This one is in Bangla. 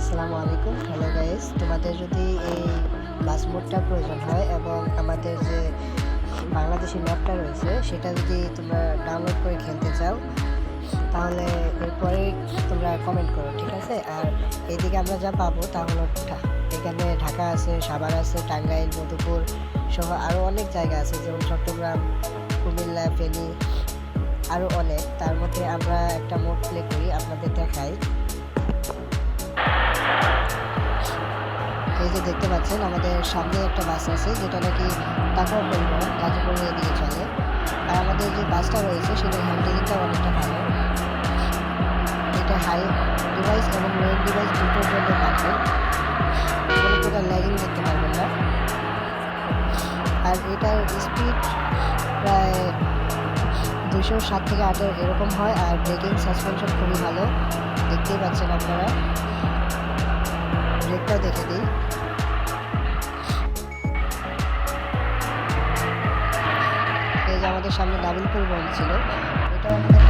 আসসালামু আলাইকুম। হ্যালো গাইস, তোমাদের যদি এই বাস মোডটা প্রয়োজন হয় এবং আমাদের যে বাংলাদেশি ম্যাপটা রয়েছে সেটা যদি তোমরা ডাউনলোড করে খেলতে চাও তাহলে এরপরে তোমরা কমেন্ট করো, ঠিক আছে? আর এইদিকে আমরা যা পাবো তা হলো এখানে ঢাকা আছে, সাভার আছে, টাঙ্গাইল, মধুপুর সহ আরও অনেক জায়গা আছে, যেমন চট্টগ্রাম, কুমিল্লা, ফেনী, আরও অনেক। তার মধ্যে আমরা একটা মোড প্লে করি, আপনাদের দেখাই। এই যে দেখতে পাচ্ছেন আমাদের সামনে একটা বাস আছে যেটা নাকি টাকার পরিবহন গাজীপুরের এদিকে চলে। আর আমাদের যে বাসটা রয়েছে সেটার হ্যান্ডেলিংটা অনেকটা ভালো। এটা হাই ডিভাইস এবং লো ডিভাইস দুটোর জন্য পারফেক্ট, কোনো প্রকার ল্যাগিং দেখতে পারবেন না। আর এটার স্পিড প্রায় 207 থেকে 8 এরকম হয়। আর ব্রেকিং সাসপেনশন খুবই ভালো, দেখতেই পাচ্ছেন আপনারা। ব্রেকটাও দেখে দিই। এই যে আমাদের সামনে ডাবল পরিবহন ছিল, এটাও আমাদের